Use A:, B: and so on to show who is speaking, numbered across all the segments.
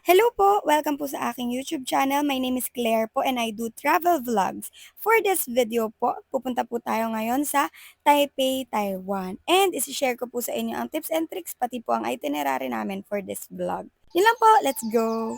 A: Hello po! Welcome po sa aking YouTube channel. My name is Claire po and I do travel vlogs. For this video po, pupunta po tayo ngayon sa Taipei, Taiwan. And isi-share ko po sa inyo ang tips and tricks pati po ang itinerary namin for this vlog. Yun lang po, let's go!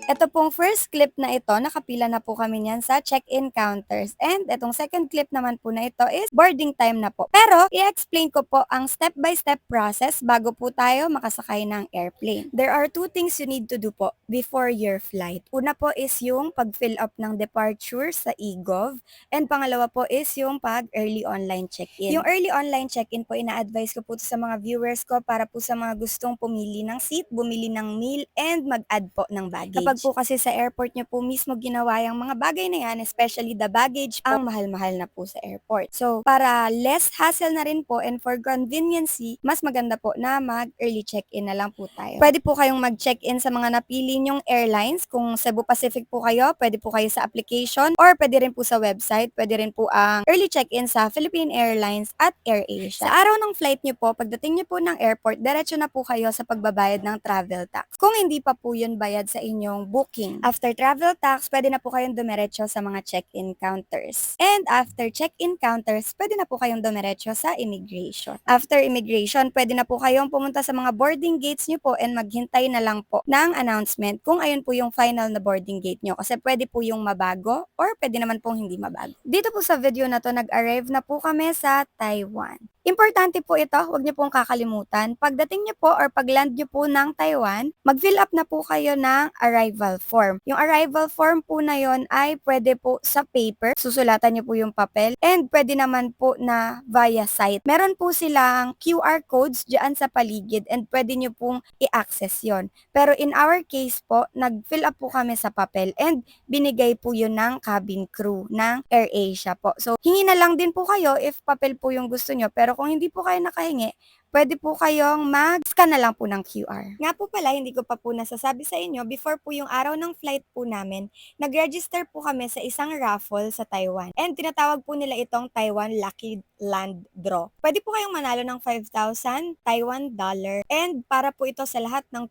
A: Ito pong first clip na ito, nakapila na po kami niyan sa check-in counters. And itong second clip naman po na ito is boarding time na po. Pero, i-explain ko po ang step-by-step process bago po tayo makasakay ng airplane. There are two things you need to do po before your flight. Una po is yung pag-fill up ng departure sa eGov. And pangalawa po is yung pag-early online check-in. Yung early online check-in po, ina-advise ko po sa mga viewers ko para po sa mga gustong pumili ng seat, bumili ng meal, and mag-add po ng baggage. Kapag po kasi sa airport nyo po mismo ginawa yung mga bagay na yan, especially the baggage po, ang mahal-mahal na po sa airport. So, para less hassle na rin po and for conveniency, mas maganda po na mag-early check-in na lang po tayo. Pwede po kayong mag-check-in sa mga napili nyong airlines. Kung Cebu Pacific po kayo, pwede po kayo sa application or pwede rin po sa website. Pwede rin po ang early check-in sa Philippine Airlines at AirAsia. Sa araw ng flight nyo po, pagdating nyo po ng airport, diretso na po kayo sa pagbabayad ng travel tax. Kung hindi pa po yun bayad sa inyong booking. After travel tax, pwede na po kayong dumiretso sa mga check-in counters. And after check-in counters, pwede na po kayong dumiretso sa immigration. After immigration, pwede na po kayong pumunta sa mga boarding gates nyo po and maghintay na lang po ng announcement kung ayun po yung final na boarding gate nyo. Kasi pwede po yung mabago or pwede naman pong hindi mabago. Dito po sa video na to, nag-arrive na po kami sa Taiwan. Importante po ito, huwag niyo pong kakalimutan. Pagdating niyo po or pag-land niyo po ng Taiwan, mag-fill up na po kayo ng arrival form. Yung arrival form po na yon ay pwede po sa paper, susulatan niyo po yung papel, and pwede naman po na via site. Meron po silang QR codes dyan sa paligid and pwede niyo pong i-access yon. Pero in our case po, nag-fill up po kami sa papel and binigay po yun ng cabin crew ng AirAsia po. So, hingi na lang din po kayo if papel po yung gusto nyo. Pero kung hindi po kayo nakahingi, pwede po kayong mag-scan na lang po ng QR. Nga po pala, hindi ko pa po nasasabi sa inyo, before po yung araw ng flight po namin, nag-register po kami sa isang raffle sa Taiwan. And tinatawag po nila itong Taiwan Lucky Land Draw. Pwede po kayong manalo ng 5,000 Taiwan dollar. And para po ito sa lahat ng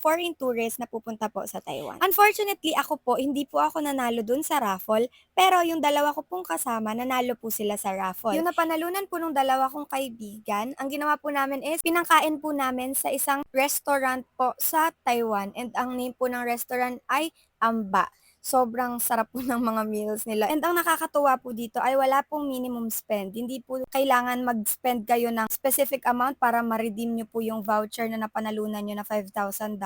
A: foreign tourists na pupunta po sa Taiwan. Unfortunately, ako po, hindi po ako nanalo dun sa raffle, pero yung dalawa ko pong kasama, nanalo po sila sa raffle. Yung napanalunan po nung dalawa kong kaibigan, ang ginawa po namin is, pinangkain po namin sa isang restaurant po sa Taiwan. And ang name po ng restaurant ay Amba. Sobrang sarap po ng mga meals nila. And ang nakakatuwa po dito ay wala pong minimum spend. Hindi po kailangan mag-spend kayo ng specific amount para ma-redeem nyo po yung voucher na napanalunan nyo na $5,000.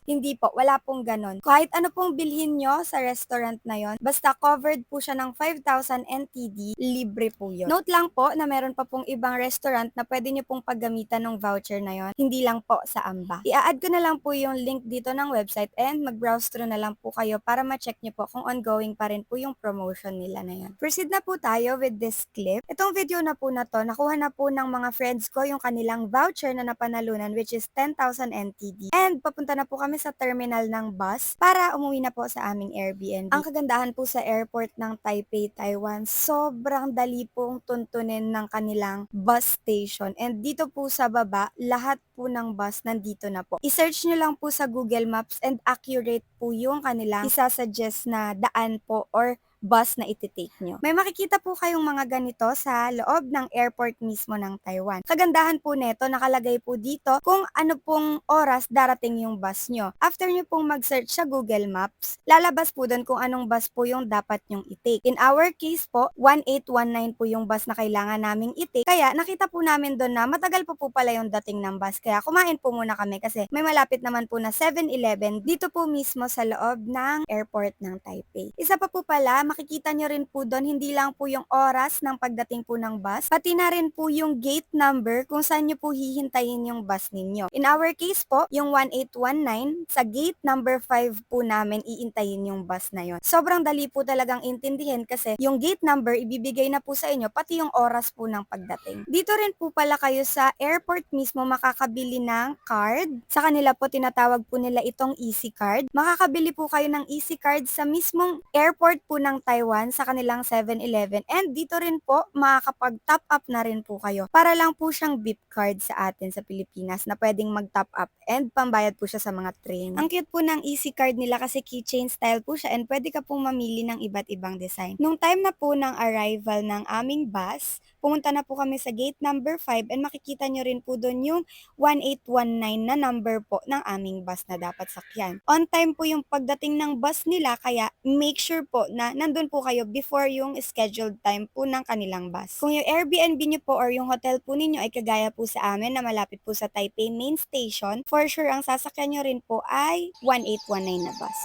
A: Hindi po, wala pong ganon. Kahit ano pong bilhin nyo sa restaurant na yon, basta covered po siya ng 5,000 NTD, libre po yun. Note lang po na meron pa pong ibang restaurant na pwede nyo pong paggamitan ng voucher na yon, hindi lang po sa Amba. I-add ko na lang po yung link dito ng website and mag-browse through na lang po kayo para ma-check nyo po kung ongoing pa rin po yung promotion nila na yan. Proceed na po tayo with this clip. Itong video na po na to, nakuha na po ng mga friends ko yung kanilang voucher na napanalunan, which is 10,000 NTD. And papunta na po kami sa terminal ng bus para umuwi na po sa aming Airbnb. Ang kagandahan po sa airport ng Taipei, Taiwan, sobrang dali pong tuntunin ng kanilang bus station. And dito po sa baba, lahat po ng bus nandito na po. I-search nyo lang po sa Google Maps and accurate po yung kanilang isasuggest na daan po or bus na ititake nyo. May makikita po kayong mga ganito sa loob ng airport mismo ng Taiwan. Kagandahan po neto, nakalagay po dito kung ano pong oras darating yung bus nyo. After nyo pong mag-search sa Google Maps, lalabas po doon kung anong bus po yung dapat nyong itake. In our case po, 1819 po yung bus na kailangan naming itake. Kaya nakita po namin doon na matagal po pala yung dating ng bus. Kaya kumain po muna kami kasi may malapit naman po na 7-Eleven dito po mismo sa loob ng airport ng Taipei. Isa pa po pala, makikita nyo rin po doon, hindi lang po yung oras ng pagdating po ng bus, pati na rin po yung gate number kung saan nyo po hihintayin yung bus ninyo. In our case po, yung 1819, sa gate number 5 po namin iintayin yung bus na yon. Sobrang dali po talagang intindihin kasi yung gate number ibibigay na po sa inyo, pati yung oras po ng pagdating. Dito rin po pala kayo sa airport mismo makakabili ng card. Sa kanila po tinatawag po nila itong Easy Card. Makakabili po kayo ng Easy Card sa mismong airport po ng ng Taiwan sa kanilang 7-Eleven and dito rin po makakapag-top up na rin po kayo. Para lang po siyang beep card sa atin sa Pilipinas na pwedeng mag-top up and pambayad po siya sa mga train. Ang cute po ng Easy Card nila kasi keychain style po siya and pwede ka pong mamili ng iba't ibang design. Nung time na po ng arrival ng aming bus, pumunta na po kami sa gate number 5 and makikita nyo rin po doon yung 1819 na number po ng aming bus na dapat sakyan. On time po yung pagdating ng bus nila kaya make sure po na nandun po kayo before yung scheduled time po ng kanilang bus. Kung yung Airbnb nyo po or yung hotel po ninyo ay kagaya po sa amin na malapit po sa Taipei Main Station, for sure ang sasakyan nyo rin po ay 1819 na bus.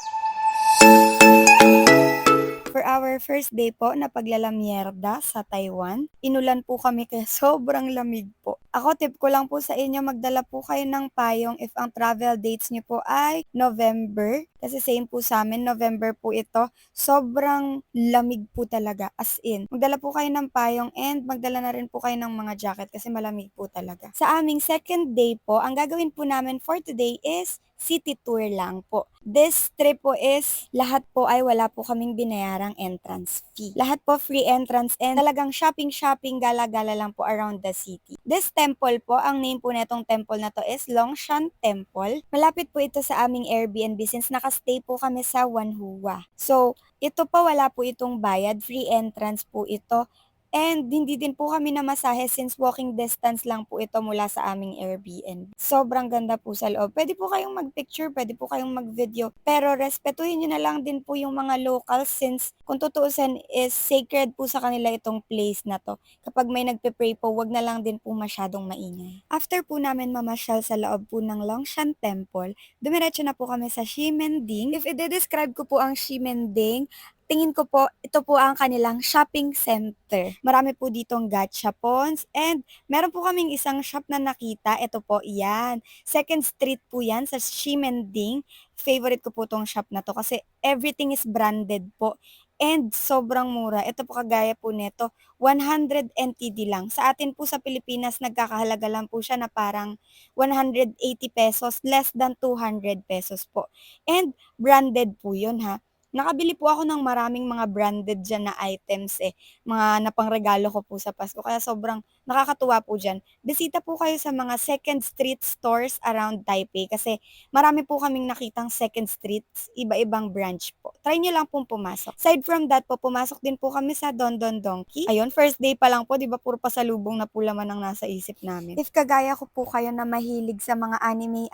A: For our first day po na paglalamyerda sa Taiwan, inulan po kami kaya sobrang lamig po. Ako tip ko lang po sa inyo magdala po kayo ng payong if ang travel dates niyo po ay November. Kasi same po sa amin, November po ito. Sobrang lamig po talaga, as in. Magdala po kayo ng payong and magdala na rin po kayo ng mga jacket kasi malamig po talaga. Sa aming second day po, ang gagawin po namin for today is city tour lang po. This trip po is lahat po ay wala po kaming binayarang entrance fee. Lahat po free entrance and talagang shopping, gala-gala lang po around the city. This temple po, ang name po netong temple na to is Longshan Temple. Malapit po ito sa aming Airbnb since nakastay po kami sa Wanhua. So, ito po wala po itong bayad, free entrance po ito. And hindi din po kami namasahe since walking distance lang po ito mula sa aming Airbnb. Sobrang ganda po sa loob. Pwede po kayong mag-picture, pwede po kayong mag-video, pero respetuhin nyo na lang din po yung mga locals since kung tutuusin is sacred po sa kanila itong place na to. Kapag may nagpe-pray po, wag na lang din po masyadong maingay. After po namin mamasyal sa loob po ng Longshan Temple, dumiretso na po kami sa Ximending. If i-describe ko po ang Ximending, tingin ko po, ito po ang kanilang shopping center. Marami po ditong gachapons and meron po kaming isang shop na nakita. Ito po, yan. Second Street po yan sa Ximending. Favorite ko po tong shop na to kasi everything is branded po. And sobrang mura. Ito po kagaya po nito, 100 NTD lang. Sa atin po sa Pilipinas, nagkakahalaga lang po siya na parang 180 pesos, less than 200 pesos po. And branded po yun ha. Nakabili po ako ng maraming mga branded diyan na items eh, mga napangregalo ko po sa Pasko kaya sobrang nakakatuwa po diyan. Bisita po kayo sa mga second street stores around Taipei kasi marami po kaming nakitang second streets, iba-ibang branch po. Try niyo lang pong pumasok. Aside from that po, pumasok din po kami sa Don Don Donki. Ayun, first day pa lang po, 'di ba puro pasalubong na po laman ang nasa isip namin. If kagaya ko po kayo na mahilig sa mga anime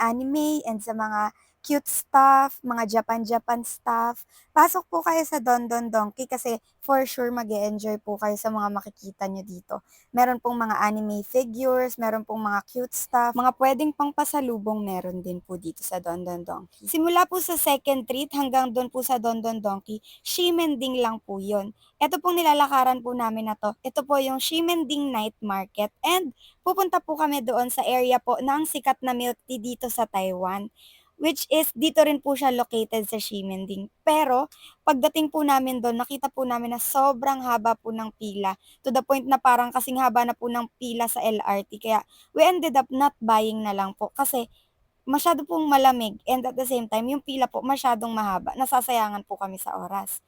A: and sa mga cute stuff, mga Japan stuff, pasok po kayo sa Don Don Donki kasi for sure mag-e-enjoy po kayo sa mga makikita nyo dito. Meron pong mga anime figures, meron pong mga cute stuff, mga pwedeng pang pasalubong meron din po dito sa Don Don Donki. Simula po sa second treat hanggang doon po sa Don Don Donki, Ximending lang po yon. Ito pong nilalakaran po namin na to. Ito po yung Ximending Night Market and pupunta po kami doon sa area po ng sikat na milk tea dito sa Taiwan, which is dito rin po siya located sa Ximending. Pero pagdating po namin doon, nakita po namin na sobrang haba po ng pila to the point na parang kasing haba na po ng pila sa LRT. Kaya we ended up not buying na lang po kasi masyado pong malamig and at the same time yung pila po masyadong mahaba. Nasasayangan po kami sa oras.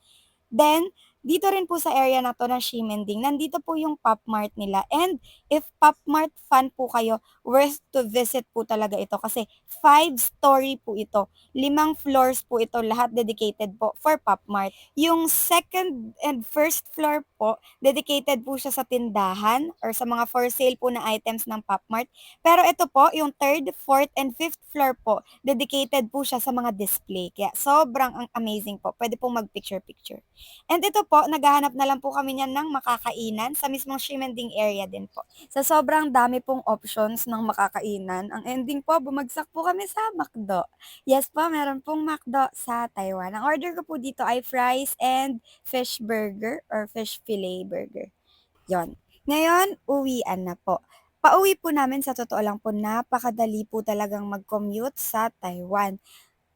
A: Then, dito rin po sa area na to ng Ximending, nandito po yung Pop Mart nila. And if Pop Mart fan po kayo, worth to visit po talaga ito kasi 5-story po ito. 5 floors po ito, lahat dedicated po for Pop Mart. Yung second and first floor po, dedicated po siya sa tindahan or sa mga for sale po na items ng Pop Mart. Pero ito po, yung third, fourth, and fifth floor po, dedicated po siya sa mga display. Kaya sobrang amazing po. Pwede pong mag-picture-picture. And ito po, naghahanap na lang po kami niyan ng makakainan sa mismong Ximending area din po. Sa sobrang dami pong options ng makakainan, ang ending po, bumagsak po kami sa McDo. Yes po, meron pong McDo sa Taiwan. Ang order ko po dito ay fries and fish burger or fish fillet burger. Yon. Ngayon, uwian na po. Pauwi po namin sa totoo lang po, napakadali po talagang mag-commute sa Taiwan.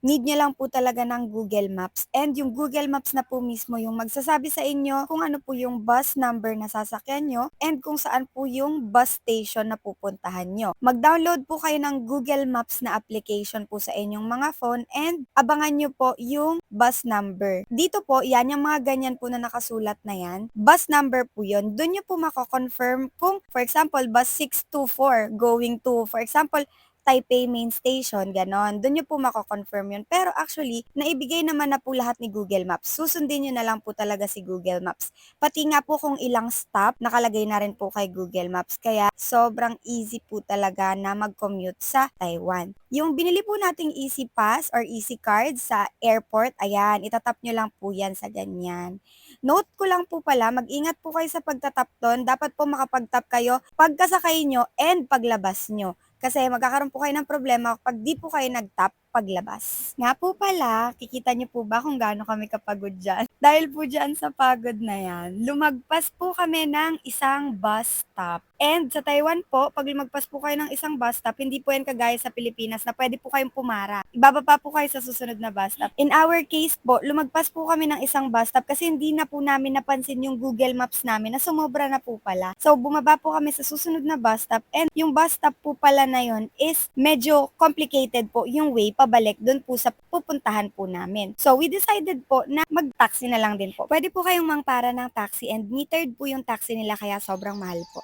A: need nyo lang po talaga ng Google Maps. And yung Google Maps na po mismo yung magsasabi sa inyo kung ano po yung bus number na sasakyan nyo and kung saan po yung bus station na pupuntahan nyo. Mag-download po kayo ng Google Maps na application po sa inyong mga phone and abangan nyo po yung bus number. Dito po, yan yung mga ganyan po na nakasulat na yan. Bus number po yun. Doon nyo po mako-confirm kung, for example, bus 624 going to, for example, Taipei Main Station, ganon. Doon nyo po mako-confirm yun. Pero actually, naibigay naman na po lahat ni Google Maps. Susundin nyo na lang po talaga si Google Maps. Pati nga po kung ilang stop, nakalagay na rin po kay Google Maps. Kaya sobrang easy po talaga na mag-commute sa Taiwan. Yung binili po nating Easy Pass or Easy Card sa airport, ayan, itatap nyo lang po yan sa ganyan. Note ko lang po pala, mag-ingat po kayo sa pagtatap doon. Dapat po makapag-tap kayo pagkasakay nyo and paglabas nyo. Kasi magkakaroon po kayo ng problema kapag di po kayo nag-tap paglabas. Nga po pala, kikita niyo po ba kung gaano kami kapagod dyan? Dahil po dyan sa pagod na yan, lumagpas po kami ng isang bus stop. And sa Taiwan po, pag lumagpas po kayo ng isang bus stop, hindi po yan kagaya sa Pilipinas na pwede po kayong pumara. Ibababa po kayo sa susunod na bus stop. In our case po, lumagpas po kami ng isang bus stop kasi hindi na po namin napansin yung Google Maps namin na sumobra na po pala. So, bumaba po kami sa susunod na bus stop and yung bus stop po pala na yon is medyo complicated po yung way pabalik dun po sa pupuntahan po namin. So, we decided po na mag-taxi na lang din po. Pwede po kayong mangpara ng taxi and metered po yung taxi nila kaya sobrang mahal po.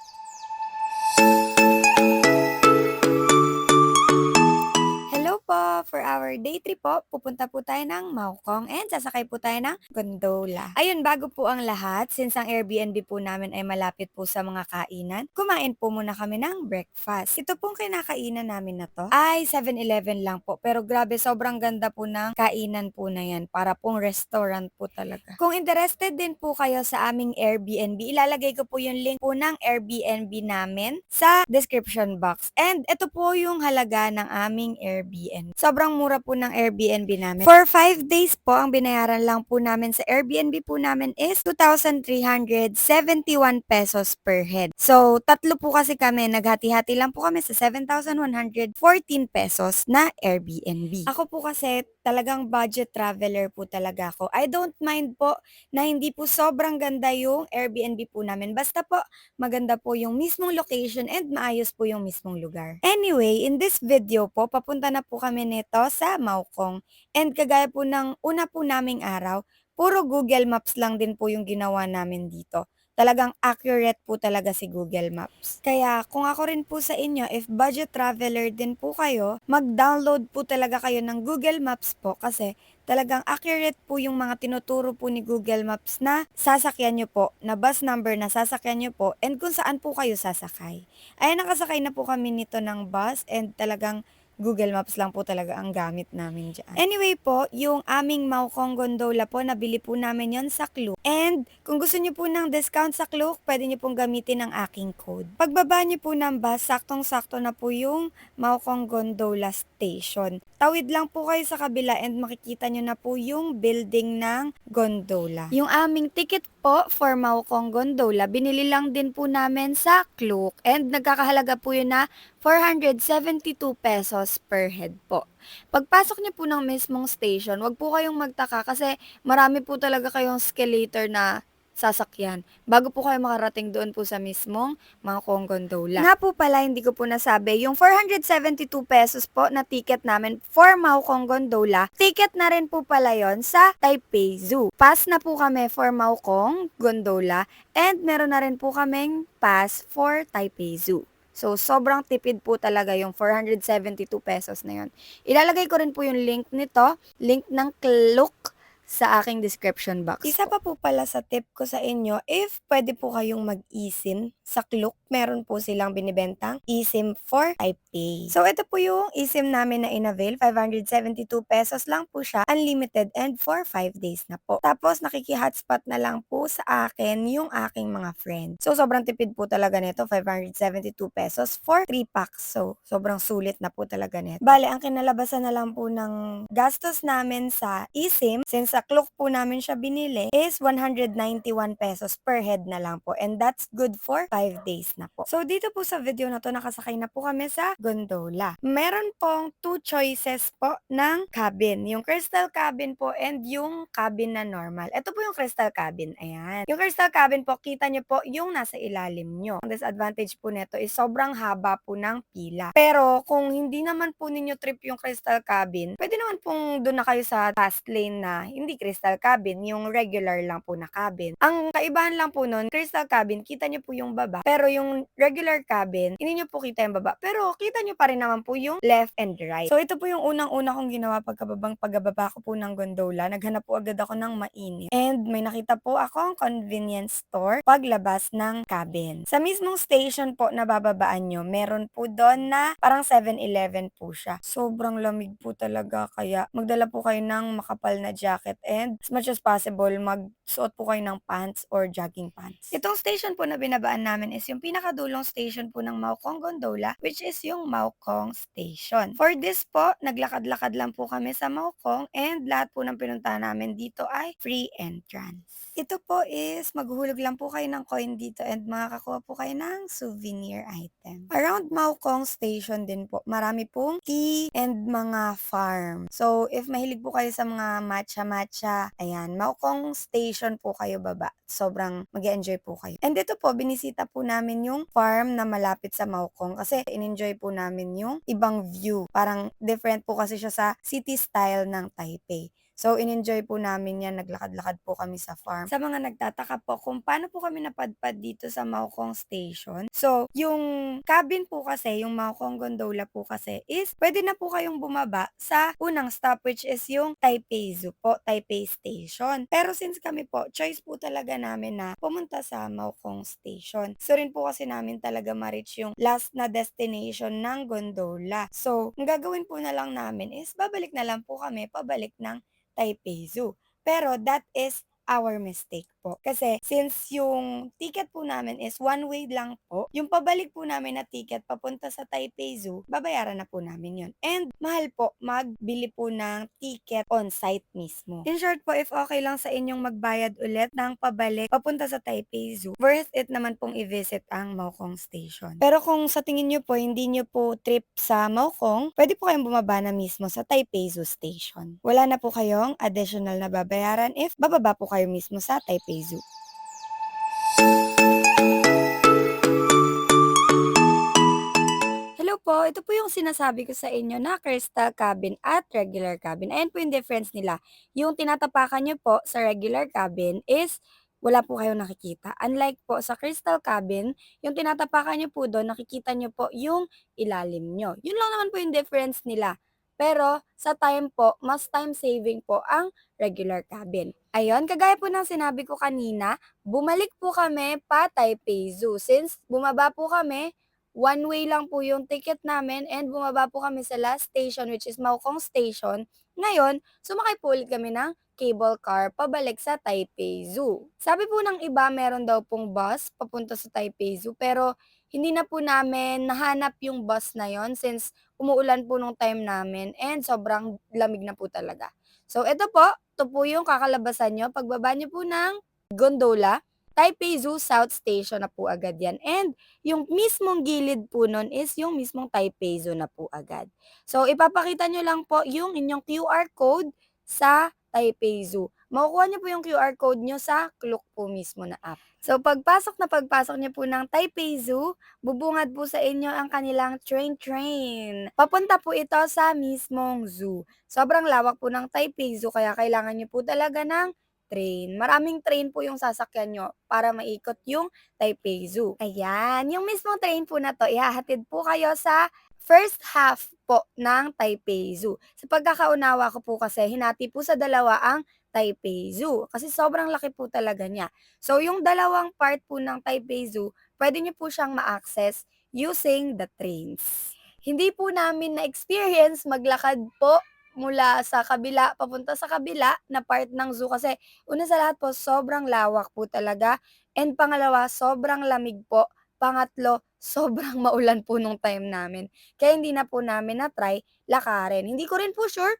A: Hello po! For our day trip po, pupunta po tayo ng Maokong and sasakay po tayo ng gondola. Ayun, bago po ang lahat, since ang Airbnb po namin ay malapit po sa mga kainan, kumain po muna kami ng breakfast. Ito pong kinakainan namin na to ay 7-Eleven lang po. Pero grabe, sobrang ganda po ng kainan po na yan. Para pong restaurant po talaga. Kung interested din po kayo sa aming Airbnb, ilalagay ko po yung link po ng Airbnb namin sa description box. And ito po yung halaga ng aming Airbnb. Sobrang mura po ng Airbnb namin. For 5 days po, ang binayaran lang po namin sa Airbnb po namin is 2,371 pesos per head. So, tatlo po kasi kami, naghati-hati lang po kami sa 7,114 pesos na Airbnb. Ako po kasi talagang budget traveler po talaga ako. I don't mind po na hindi po sobrang ganda yung Airbnb po namin. Basta po, maganda po yung mismong location and maayos po yung mismong lugar. Anyway, in this video po, papunta na po kami nito sa Maokong. And kagaya po ng una po naming araw, puro Google Maps lang din po yung ginawa namin dito. Talagang accurate po talaga si Google Maps. Kaya kung ako rin po sa inyo, if budget traveler din po kayo, mag-download po talaga kayo ng Google Maps po kasi talagang accurate po yung mga tinuturo po ni Google Maps na sasakyan nyo po, na bus number na sasakyan nyo po, and kung saan po kayo sasakay. Ay, nakasakay na po kami nito ng bus and talagang Google Maps lang po talaga ang gamit namin dyan. Anyway po, yung aming Maokong Gondola po, nabili po namin yon sa Klook. And kung gusto niyo po ng discount sa Klook, pwede niyo pong gamitin ang aking code. Pagbaba niyo po ng bus, saktong-sakto na po yung Maokong Gondola Station. Tawid lang po kayo sa kabila and makikita niyo na po yung building ng gondola. Yung aming ticket po for Maokong Gondola, binili lang din po namin sa Klook. And nagkakahalaga po yun na 472 pesos per head po. Pagpasok niyo po ng mismong station, wag po kayong magtaka kasi marami po talaga kayong escalator na sasakyan bago po kayo makarating doon po sa mismong Maokong Gondola. Nga po pala, hindi ko po nasabi, yung 472 pesos po na ticket namin for Maokong Gondola, ticket na rin po pala yon sa Taipei Zoo. Pass na po kami for Maokong Gondola and meron na rin po kaming pass for Taipei Zoo. So, sobrang tipid po talaga yung 472 pesos na yun. Ilalagay ko rin po yung link nito, link ng Klook sa aking description box. Isa pa po pala sa tip ko sa inyo, if pwede po kayong mag-eSIM sa Klook, meron po silang binibentang eSIM for Taipei. So, ito po yung eSIM namin na in-avail. 572 pesos lang po siya, unlimited and for 5 days na po. Tapos, nakiki-hotspot na lang po sa akin yung aking mga friends. So, sobrang tipid po talaga nito, 572 pesos for 3 packs. So, sobrang sulit na po talaga nito. Bale, ang kinalabasan na lang po ng gastos namin sa eSIM, since sa Klook po namin siya binili is 191 pesos per head na lang po. And that's good for 5 days na po. So, dito po sa video na to, nakasakay na po kami sa gondola. Meron pong two choices po ng cabin. Yung crystal cabin po and yung cabin na normal. Ito po yung crystal cabin. Ayan. Yung crystal cabin po, kita nyo po yung nasa ilalim nyo. Ang disadvantage po nito is sobrang haba po ng pila. Pero kung hindi naman po ninyo trip yung crystal cabin, pwede naman pong doon na kayo sa fast lane na hindi crystal cabin, yung regular lang po na cabin. Ang kaibahan lang po nun, crystal cabin, kita nyo po yung baba. Pero yung regular cabin, hindi nyo po kita yung baba. Pero kita nyo pa rin naman po yung left and right. So ito po yung unang-una kong ginawa pagbaba ko po ng gondola. Naghanap po agad ako ng mainit. And may nakita po akong convenience store paglabas ng cabin. Sa mismong station po na bababaan nyo, meron po doon na parang 7-Eleven po siya. Sobrang lamig po talaga, kaya magdala po kayo ng makapal na jacket and as much as possible, magsuot po kayo ng pants or jogging pants. Itong station po na binabaan namin is yung pinakadulong station po ng Maokong Gondola, which is yung Maokong Station. For this po, naglakad-lakad lang po kami sa Maokong and lahat po ng pinuntahan namin dito ay free entrance. Ito po is maghuhulog lang po kayo ng coin dito and makakakuha po kayo ng souvenir item. Around Maokong Station din po, marami pong tea and mga farm. So, if mahilig po kayo sa mga matcha-matcha, ayan, Maokong Station po kayo baba. Sobrang mag-enjoy po kayo. And dito po, binisita po namin yung farm na malapit sa Maokong kasi in-enjoy po namin yung ibang view. Parang different po kasi siya sa city style ng Taipei. So, in-enjoy po namin yan. Naglakad-lakad po kami sa farm. Sa mga nagtataka po kung paano po kami napadpad dito sa Maokong Station. So, yung cabin po kasi, yung Maokong Gondola po kasi is, pwede na po kayong bumaba sa unang stop which is yung Taipei Zoo po, Taipei Station. Pero since kami po, choice po talaga namin na pumunta sa Maokong Station. So rin po kasi namin talaga ma-reach yung last na destination ng gondola. So, ang gagawin po na lang namin is, babalik na lang po kami pabalik ng Taipei Zoo. Pero that is our mistake po. Kasi since yung ticket po namin is one way lang po, yung pabalik po namin na ticket papunta sa Taipei Zoo, babayaran na po namin yun. And mahal po magbili po ng ticket on site mismo. In short po, if okay lang sa inyong magbayad ulit ng pabalik papunta sa Taipei Zoo, worth it naman pong i-visit ang Maokong Station. Pero kung sa tingin nyo po, hindi nyo po trip sa Maokong, pwede po kayong bumaba na mismo sa Taipei Zoo Station. Wala na po kayong additional na babayaran if bababa po kayo mismo sa Taipei Zoo. Hello po, ito po yung sinasabi ko sa inyo na crystal cabin at regular cabin. Ayan po yung difference nila. Yung tinatapakan nyo po sa regular cabin is wala po kayong nakikita. Unlike po sa crystal cabin, yung tinatapakan nyo po doon, nakikita nyo po yung ilalim nyo. Yun lang naman po yung difference nila. Pero sa time po, mas time saving po ang regular cabin. Ayun, kagaya po ng sinabi ko kanina, bumalik po kami pa Taipei Zoo. Since bumaba po kami, one way lang po yung ticket namin and bumaba po kami sa last station which is Maokong Station. Ngayon, sumakay po ulit kami ng cable car pabalik sa Taipei Zoo. Sabi po ng iba meron daw pong bus papunta sa Taipei Zoo pero hindi na po namin nahanap yung bus na yon since umuulan po nung time namin and sobrang lamig na po talaga. So ito po yung kakalabasan nyo. Pagbaba nyo po ng gondola, Taipei Zoo South Station na po agad yan. And yung mismong gilid po nun is yung mismong Taipei Zoo na po agad. So, ipapakita nyo lang po yung inyong QR code sa Taipei Zoo. Makukuha nyo po yung QR code nyo sa Klook po mismo na app. So, pagpasok nyo po ng Taipei Zoo, bubungad po sa inyo ang kanilang train. Papunta po ito sa mismong zoo. Sobrang lawak po ng Taipei Zoo, kaya kailangan nyo po talaga ng train. Maraming train po yung sasakyan nyo para maikot yung Taipei Zoo. Ayan, yung mismong train po na to, ihahatid po kayo sa first half po ng Taipei Zoo. Sa pagkakaunawa ko po kasi, hinati po sa dalawa ang Taipei Zoo. Kasi sobrang laki po talaga niya. So, yung dalawang part po ng Taipei Zoo, pwede nyo po siyang ma-access using the trains. Hindi po namin na-experience maglakad po mula sa kabila, papunta sa kabila na part ng zoo kasi una sa lahat po, sobrang lawak po talaga. And pangalawa, sobrang lamig po. Pangatlo, sobrang maulan po nung time namin. Kaya hindi na po namin na-try lakarin. Hindi ko rin po sure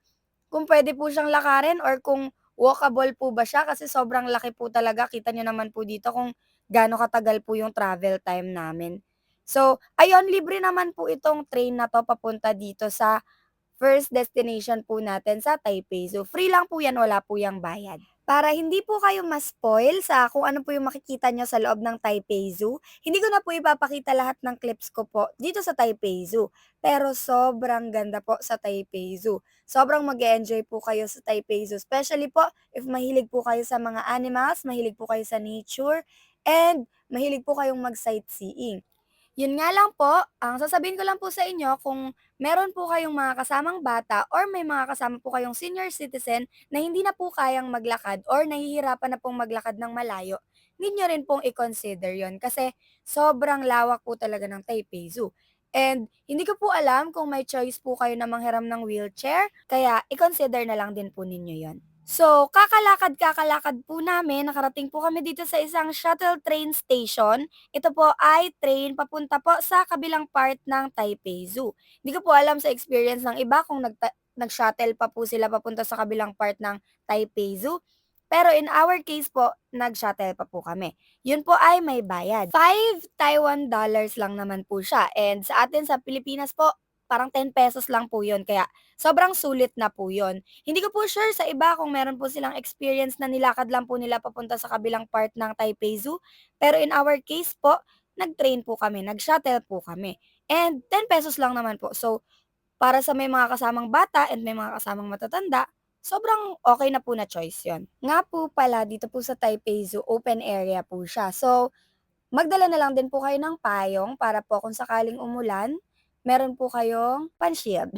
A: kung pwede po siyang lakarin or kung walkable po ba siya kasi sobrang laki po talaga. Kita niyo naman po dito kung gaano katagal po yung travel time namin. So, ayun, libre naman po itong train na 'to papunta dito sa first destination po natin sa Taipei Zoo. Free lang po 'yan, wala po 'yang bayad. Para hindi po kayo ma-spoil sa kung ano po yung makikita niyo sa loob ng Taipei Zoo, hindi ko na po ipapakita lahat ng clips ko po dito sa Taipei Zoo. Pero sobrang ganda po sa Taipei Zoo. Sobrang mag-e-enjoy po kayo sa Taipei Zoo, especially po if mahilig po kayo sa mga animals, mahilig po kayo sa nature, and mahilig po kayong mag-sightseeing. Yun nga lang po, ang sasabihin ko lang po sa inyo kung meron po kayong mga kasamang bata or may mga kasama po kayong senior citizen na hindi na po kayang maglakad or nahihirapan na pong maglakad ng malayo, need nyo rin pong i-consider yon kasi sobrang lawak po talaga ng Taipei Zoo. And hindi ko po alam kung may choice po kayo na manghiram ng wheelchair, kaya i-consider na lang din po ninyo yon. So, kakalakad-kakalakad po namin, nakarating po kami dito sa isang shuttle train station. Ito po ay train papunta po sa kabilang part ng Taipei Zoo. Hindi ko po alam sa experience ng iba kung nag-shuttle pa po sila papunta sa kabilang part ng Taipei Zoo. Pero in our case po, nag-shuttle pa po kami. Yun po ay may bayad. 5 Taiwan dollars lang naman po siya. And sa atin sa Pilipinas po, parang 10 pesos lang po yun. Kaya sobrang sulit na po yun. Hindi ko po sure sa iba kung meron po silang experience na nilakad lang po nila papunta sa kabilang part ng Taipei Zoo. Pero in our case po, nag-train po kami, nag-shuttle po kami. And 10 pesos lang naman po. So, para sa may mga kasamang bata and may mga kasamang matatanda, sobrang okay na po na choice yon. Nga po pala, dito po sa Taipei Zoo, open area po siya. So, magdala na lang din po kayo ng payong para po kung sakaling umulan, meron po kayong pan-shield.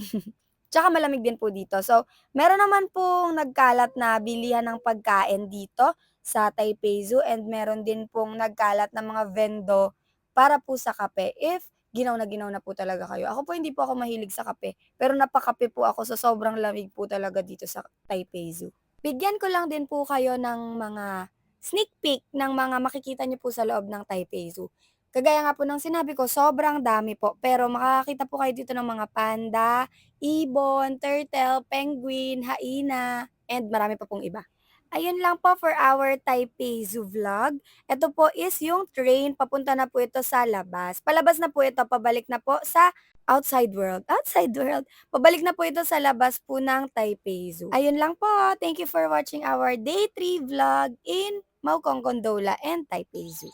A: Tsaka malamig din po dito. So, meron naman pong nagkalat na bilihan ng pagkain dito sa Taipei Zoo and meron din pong nagkalat na mga vendo para po sa kape if ginaw na po talaga kayo. Ako po hindi po ako mahilig sa kape, pero napakape po ako sa sobrang lamig po talaga dito sa Taipei Zoo. Bigyan ko lang din po kayo ng mga sneak peek ng mga makikita niyo po sa loob ng Taipei Zoo. Kagaya nga po ng sinabi ko, sobrang dami po. Pero makakakita po kayo dito ng mga panda, ibon, turtle, penguin, hyena, and marami pa pong iba. Ayun lang po for our Taipei Zoo vlog. Ito po is yung train, papunta na po ito sa labas. Palabas na po ito, pabalik na po sa outside world. Outside world. Pabalik na po ito sa labas po ng Taipei Zoo. Ayun lang po. Thank you for watching our day 3 vlog in Maukong Gondola and Taipei Zoo.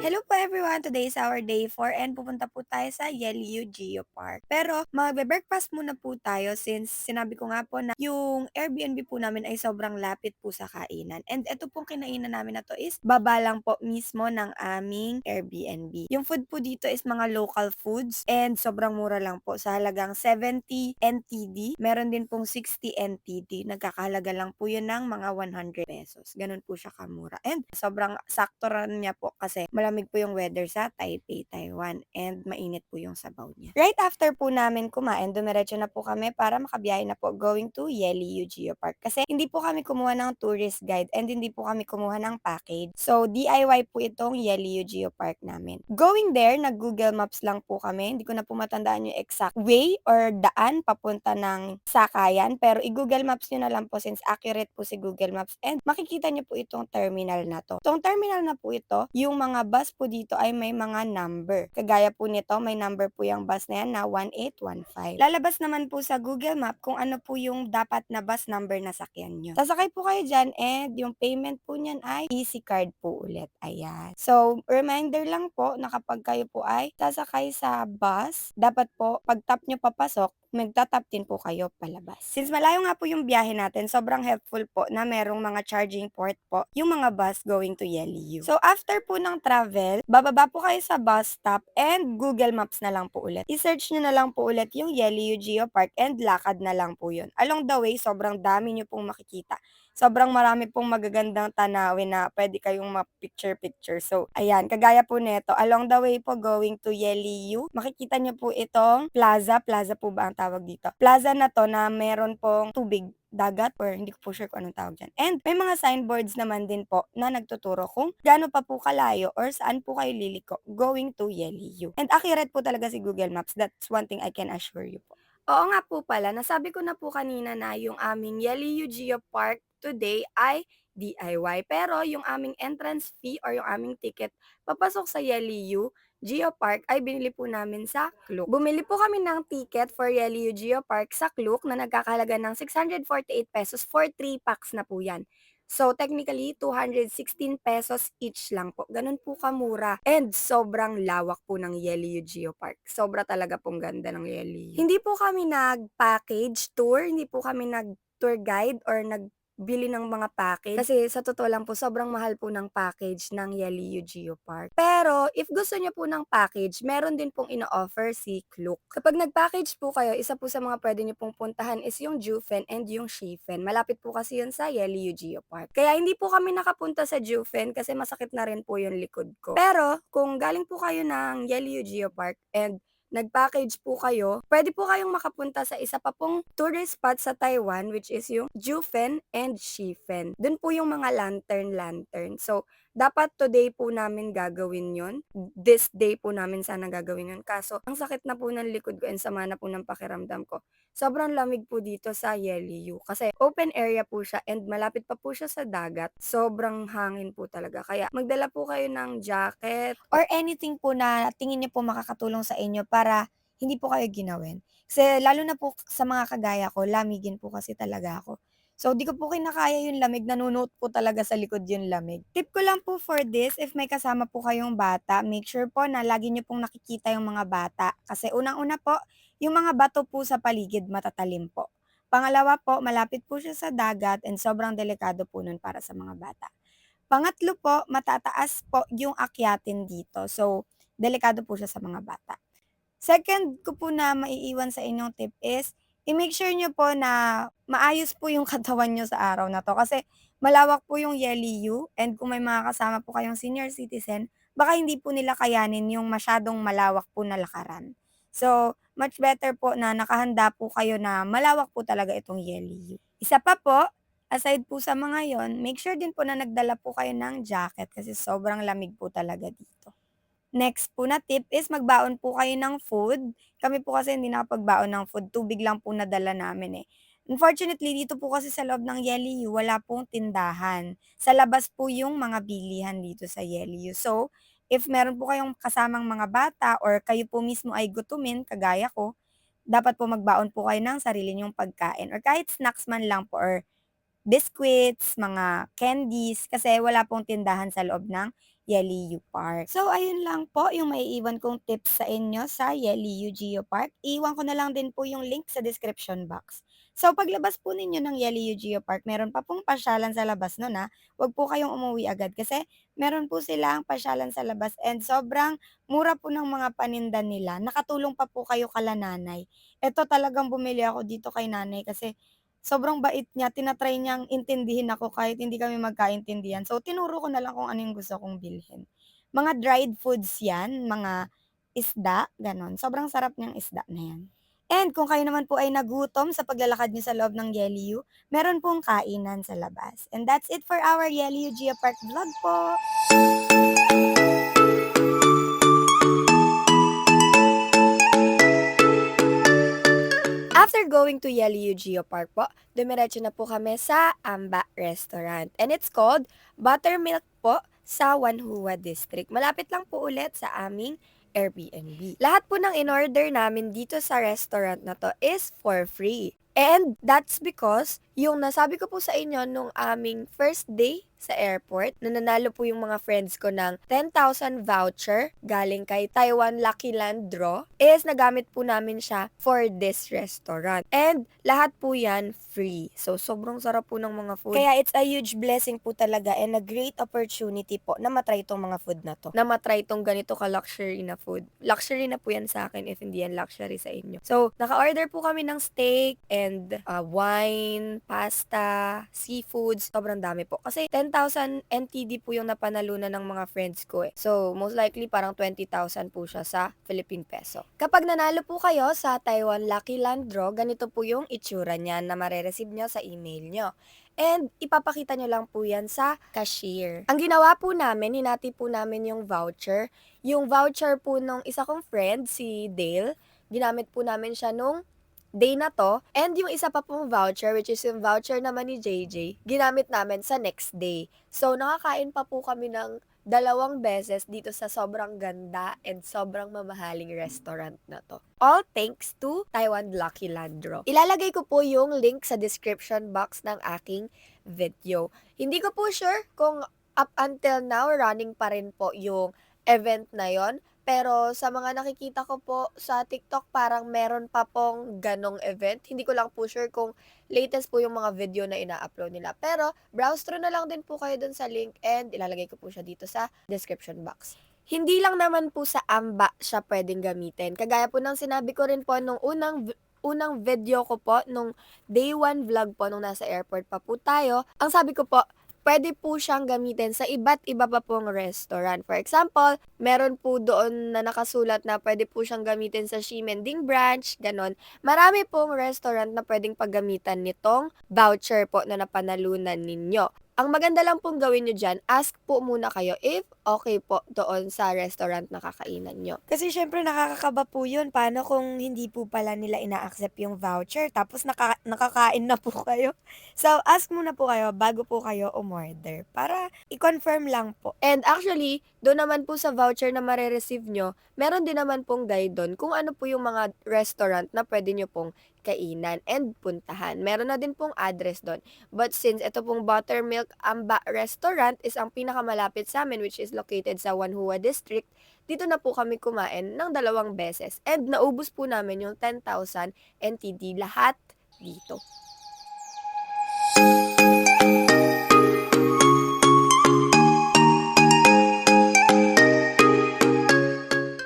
A: Hello po everyone! Today is our day 4 and pupunta po tayo sa Yeliu Geopark. Pero magbe-breakfast muna po tayo since sinabi ko nga po na yung Airbnb po namin ay sobrang lapit po sa kainan. And ito pong kinainan namin na to is baba lang po mismo ng aming Airbnb. Yung food po dito is mga local foods and sobrang mura lang po sa halagang 70 NTD. Meron din pong 60 NTD. Nagkakahalaga lang po yun ng mga 100 pesos. Ganun po siya kamura. And sobrang sakto rin niya po kasi malamig po yung weather sa Taipei, Taiwan and mainit po yung sabaw niya. Right after po namin kumain, dumiretso na po kami para makabiyahe na po going to Yeliu Geopark. Kasi hindi po kami kumuha ng tourist guide and hindi po kami kumuha ng package. So, DIY po itong Yeliu Geopark namin. Going there, nag-Google Maps lang po kami. Hindi ko na po matandaan yung exact way or daan papunta ng sakayan. Pero i-Google Maps nyo na lang po since accurate po si Google Maps and makikita nyo po itong terminal na to. Itong terminal na po ito, yung mga bus po dito ay may mga number. Kagaya po nito, may number po yung bus na yan na 1815. Lalabas naman po sa Google Map kung ano po yung dapat na bus number na sakyan nyo. Sasakay po kayo dyan and yung payment po niyan ay easy card po ulit. Ayan. So, reminder lang po na kapag kayo po ay sasakay sa bus, dapat po pag tap nyo papasok, magta-tap din po kayo palabas. Since malayo nga po yung biyahe natin, sobrang helpful po na merong mga charging port po yung mga bus going to Yeliu. So after po ng travel, bababa po kayo sa bus stop and Google Maps na lang po ulit. I-search nyo na lang po ulit yung Yeliu Geopark and lakad na lang po yun. Along the way, sobrang dami nyo pong makikita. Sobrang marami pong magagandang tanawin na puwede kayong ma-picture-picture. So, ayan, kagaya po nito, along the way po going to Yeliu, makikita niyo po itong plaza po ba ang tawag dito? Plaza na 'to na meron pong tubig, dagat or hindi ko po sure kung anong tawag diyan. And may mga signboards naman din po na nagtuturo kung gaano pa po kalayo or saan po kayo liliko going to Yeliu. And accurate po talaga si Google Maps, that's one thing I can assure you po. Oo nga po pala, nasabi ko na po kanina na yung aming Yeliu Geopark today ay DIY. Pero yung aming entrance fee or yung aming ticket papasok sa Yeliu Geopark ay binili po namin sa Klook. Bumili po kami ng ticket for Yeliu Geopark sa Klook na nagkakahalaga ng 648 pesos for 3 packs na po yan. So, technically, 216 pesos each lang po. Ganun po kamura. And sobrang lawak po ng Yeliu Geopark. Sobra talaga pong ganda ng Yeliu. Hindi po kami nag-package tour, hindi po kami nag-tour guide or nagbili ng mga package. Kasi sa totoo lang po, sobrang mahal po ng package ng Yeliu Geopark. Pero, if gusto nyo po ng package, meron din pong ino-offer si Klook. Kapag nag-package po kayo, isa po sa mga pwede nyo pong puntahan is yung Jufen and yung Shifen. Malapit po kasi yun sa Yeliu Geopark. Kaya hindi po kami nakapunta sa Jufen kasi masakit na rin po yung likod ko. Pero, kung galing po kayo ng Yeliu Geopark and nag-package po kayo, pwede po kayong makapunta sa isa pa pong tourist spot sa Taiwan which is yung Jufen and Shifen. Dun po yung mga lantern. So, dapat today po namin gagawin yon. This day po namin sana gagawin yon. Kaso, ang sakit na po ng likod ko and sama na po ng pakiramdam ko. Sobrang lamig po dito sa Yeliu kasi open area po siya and malapit pa po siya sa dagat. Sobrang hangin po talaga. Kaya magdala po kayo ng jacket or anything po na tingin niyo po makakatulong sa inyo para hindi po kayo ginawin. Kasi lalo na po sa mga kagaya ko, lamigin po kasi talaga ako. So, di ko po kinakaya yung lamig, nanunuot po talaga sa likod yung lamig. Tip ko lang po for this, if may kasama po kayong bata, make sure po na lagi niyo pong nakikita yung mga bata. Kasi unang-una po, yung mga bato po sa paligid matatalim po. Pangalawa po, malapit po siya sa dagat and sobrang delikado po nun para sa mga bata. Pangatlo po, matataas po yung akyatin dito. So, delikado po siya sa mga bata. Second ko po na maiiwan sa inyong tip is, i-make sure niyo po na maayos po yung katawan niyo sa araw na 'to. Kasi malawak po yung Yeliu and kung may mga kasama po kayong senior citizen, baka hindi po nila kayanin yung masyadong malawak po na lakaran. So, much better po na nakahanda po kayo na malawak po talaga itong Yeliu. Isa pa po, aside po sa mga yon, make sure din po na nagdala po kayo ng jacket kasi sobrang lamig po talaga dito. Next po na tip is magbaon po kayo ng food. Kami po kasi hindi nakapagbaon ng food, tubig lang po nadala namin, eh. Unfortunately, dito po kasi sa loob ng Yeliu wala pong tindahan. Sa labas po yung mga bilihan dito sa Yeliu. So, if meron po kayong kasamang mga bata or kayo po mismo ay gutumin kagaya ko, dapat po magbaon po kayo ng sarili niyong pagkain or kahit snacks man lang po or biscuits, mga candies, kasi wala pong tindahan sa loob ng Yeliu Park. So, ayun lang po yung maiiwan kong tips sa inyo sa Yeliu Geopark. Iwan ko na lang din po yung link sa description box. So, paglabas po ninyo ng Yeliu Geopark, meron pa pong pasyalan sa labas nun ha. Huwag po kayong umuwi agad kasi meron po silang pasyalan sa labas and sobrang mura po ng mga paninda nila. Nakatulong pa po kayo kala nanay. Ito talagang bumili ako dito kay nanay kasi sobrang bait niya, tina-try niyang intindihin ako kahit hindi kami magkaintindihan. So, tinuro ko na lang kung ano yung gusto kong bilhin. Mga dried foods yan, mga isda, gano'n. Sobrang sarap niyang isda na yan. And kung kayo naman po ay nagutom sa paglalakad niyo sa loob ng Yeliu, meron pong kainan sa labas. And that's it for our Yeliu Geopark vlog po. After going to Yeliu Geopark po, dumiretso na po kami sa Amba Restaurant. And it's called Buttermilk po sa Wanhua District. Malapit lang po ulit sa aming Airbnb. Lahat po ng in-order namin dito sa restaurant na to is for free. And that's because yung nasabi ko po sa inyo nung aming first day sa airport, na nanalo po yung mga friends ko ng 10,000 voucher galing kay Taiwan Lucky Land Draw, is nagamit po namin siya for this restaurant. And lahat po yan free. So, sobrang sarap po ng mga food. Kaya it's a huge blessing po talaga and a great opportunity po na matry itong mga food na to. Na matry itong ganito ka-luxury na food. Luxury na po yan sa akin if hindi yan luxury sa inyo. So, naka-order po kami ng steak and and wine, pasta, seafoods, sobrang dami po. Kasi 10,000 NTD po yung napanalunan ng mga friends ko eh. So, most likely parang 20,000 po siya sa Philippine peso. Kapag nanalo po kayo sa Taiwan Lucky Land Draw, ganito po yung itsura niyan na marereceive nyo sa email nyo. And ipapakita nyo lang po yan sa cashier. Ang ginawa po namin, hinati po namin yung voucher. Yung voucher po nung isa kong friend, si Dale, ginamit po namin siya nung day na to. And yung isa pa pong voucher, which is yung voucher naman ni JJ, ginamit namin sa next day. So, nakakain pa po kami ng 2 beses dito sa sobrang ganda and sobrang mamahaling restaurant na to. All thanks to Taiwan Lucky Land Draw. Ilalagay ko po yung link sa description box ng aking video. Hindi ko po sure kung up until now, running pa rin po yung event na yon. Pero sa mga nakikita ko po sa TikTok, parang meron pa pong ganong event. Hindi ko lang po sure kung latest po yung mga video na ina-upload nila. Pero browse through na lang din po kayo dun sa link and ilalagay ko po siya dito sa description box. Hindi lang naman po sa amba siya pwedeng gamitin. Kagaya po ng sinabi ko rin po nung unang video ko po, nung day 1 vlog po nung nasa airport pa po tayo. Ang sabi ko po, pwede po siyang gamitin sa iba't iba pa pong restaurant. For example, meron po doon na nakasulat na pwede po siyang gamitin sa Ximending branch, ganon. Marami pong restaurant na pwedeng paggamitan nitong voucher po na napanalunan ninyo. Ang maganda lang pong gawin nyo dyan, ask po muna kayo if okay po doon sa restaurant na kakainan nyo. Kasi syempre nakakakaba po yun. Paano kung hindi po pala nila ina-accept yung voucher tapos nakakain na po kayo? So, ask muna po kayo bago po kayo umorder para i-confirm lang po. And actually, doon naman po sa voucher na mare-receive nyo, meron din naman pong guide doon kung ano po yung mga restaurant na pwede nyo pong kainan and puntahan. Meron na din pong address doon. But since ito pong Buttermilk Amba Restaurant is ang pinakamalapit sa amin, which is located sa Wanhua District, dito na po kami kumain ng 2 beses. And naubos po namin yung 10,000 NTD lahat dito.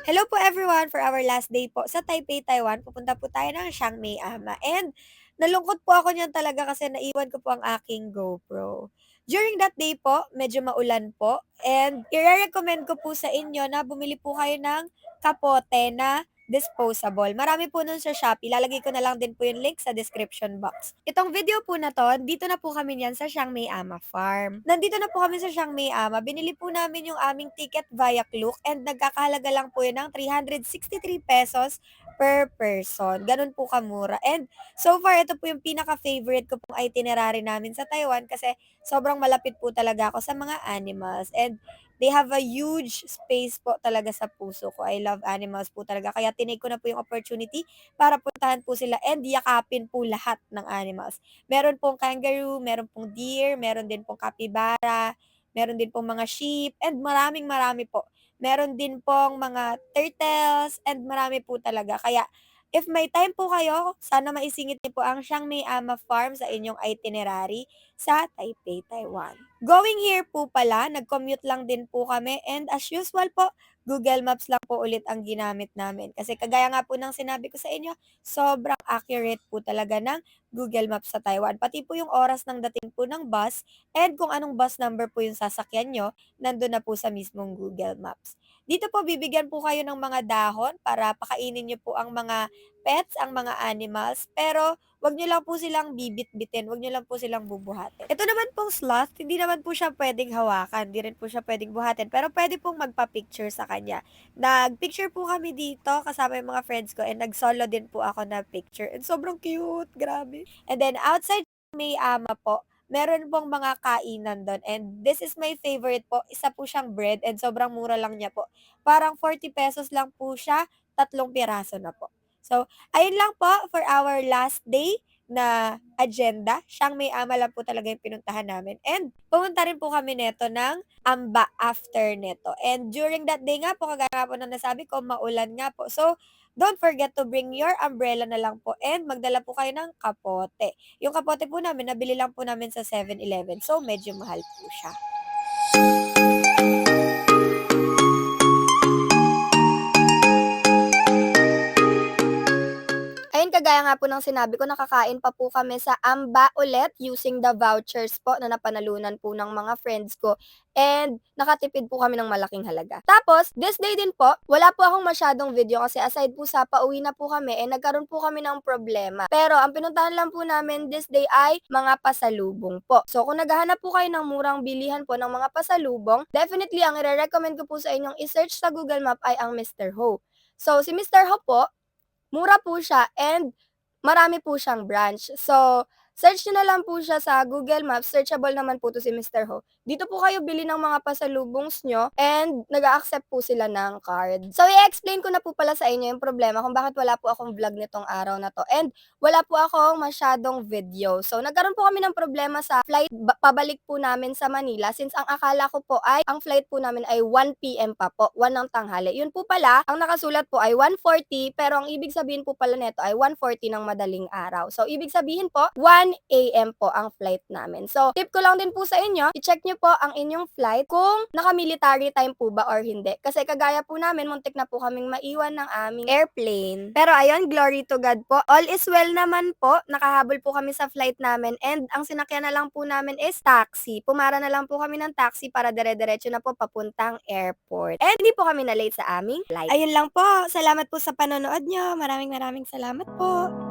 A: Hello po everyone! For our last day po sa Taipei, Taiwan, pupunta po tayo ng Chiangmai Ama. And nalungkot po ako niyan talaga kasi naiwan ko po ang aking GoPro. During that day po, medyo maulan po. And i-recommend ko po sa inyo na bumili po kayo ng kapote na disposable. Marami po nun sa Shopee. Lalagay ko na lang din po yung link sa description box. Itong video po na to, dito na po kami niyan sa Chiangmai Ama Farm. Nandito na po kami sa Chiangmai Ama. Binili po namin yung aming ticket via Klook and nagkakahalaga lang po yun ng 363 pesos per person. Ganun po kamura. And so far, ito po yung pinaka-favorite ko pong itinerary namin sa Taiwan kasi sobrang malapit po talaga ako sa mga animals. And they have a huge space po talaga sa puso ko. I love animals po talaga. Kaya tinake ko na po yung opportunity para puntahan po sila and yakapin po lahat ng animals. Meron pong kangaroo, meron pong deer, meron din pong capybara, meron din pong mga sheep, and marami po. Meron din pong mga turtles, and marami po talaga. Kaya, if may time po kayo, sana maisingit niyo po ang Chiangmai Ama Farm sa inyong itinerary sa Taipei, Taiwan. Going here po pala, nag-commute lang din po kami and as usual po, Google Maps lang po ulit ang ginamit namin. Kasi kagaya nga po ng sinabi ko sa inyo, sobrang accurate po talaga ng Google Maps sa Taiwan. Pati po yung oras ng dating po ng bus and kung anong bus number po yung sasakyan nyo, nandun na po sa mismong Google Maps. Dito po bibigyan po kayo ng mga dahon para pakainin nyo po ang mga pets, ang mga animals, pero wag nyo lang po silang bibit-bitin, wag nyo lang po silang bubuhatin. Ito naman pong sloth, hindi naman po siya pwedeng hawakan, hindi rin po siya pwedeng buhatin, pero pwede pong magpa-picture sa kanya. Nag-picture po kami dito kasama yung mga friends ko and nag-solo din po ako na picture. And sobrang cute, grabe. And then outside may ama po, meron pong mga kainan doon. And this is my favorite po. Isa po siyang bread and sobrang mura lang niya po. Parang 40 pesos lang po siya, 3 piraso na po. So, ayun lang po for our last day na agenda. Chiangmai Ama lang po talaga yung pinuntahan namin. And pumunta rin po kami neto ng Amba after neto. And during that day nga po, kagaya nga po na nasabi ko, maulan nga po. So, don't forget to bring your umbrella na lang po and magdala po kayo ng kapote. Yung kapote po namin, nabili lang po namin sa 7-Eleven. So, medyo mahal po siya. Ayun, kagaya nga nga po ng sinabi ko, nakakain pa po kami sa Amba ulit using the vouchers po na napanalunan po ng mga friends ko. And nakatipid po kami ng malaking halaga. Tapos, this day din po, wala po akong masyadong video kasi aside po sa pauwi na po kami, nagkaroon po kami ng problema. Pero ang pinuntahan lang po namin this day ay mga pasalubong po. So, kung naghahanap po kayo ng murang bilihan po ng mga pasalubong, definitely ang i-recommend ko po sa inyong i-search sa Google Map ay ang Mr. Ho. So, si Mr. Ho po, mura po siya and marami po siyang branch. So, search nyo na lang po siya sa Google Maps, searchable naman po 'to si Mr. Ho. Dito po kayo bili ng mga pasalubongs nyo and nag-a-accept po sila ng card. So, i-explain ko na po pala sa inyo yung problema kung bakit wala po akong vlog nitong araw na 'to and wala po akong masyadong video. So, nagkaroon po kami ng problema sa flight pabalik po namin sa Manila since ang akala ko po ay ang flight po namin ay 1 PM pa po, 1 ng tanghali. Yun po pala, ang nakasulat po ay 1:40 pero ang ibig sabihin po pala nito ay 1:40 ng madaling araw. So, ibig sabihin po, 1 AM po ang flight namin. So, tip ko lang din po sa inyo, i-check nyo po ang inyong flight kung naka-military time po ba or hindi. Kasi kagaya po namin, muntik na po kaming maiwan ng aming airplane. Pero ayun, glory to God po. All is well naman po. Nakahabol po kami sa flight namin and ang sinakyan na lang po namin is taxi. Pumara na lang po kami ng taxi para dire-diretso na po papuntang airport. And hindi po kami na late sa aming flight. Ayun lang po. Salamat po sa panonood nyo. Maraming salamat po.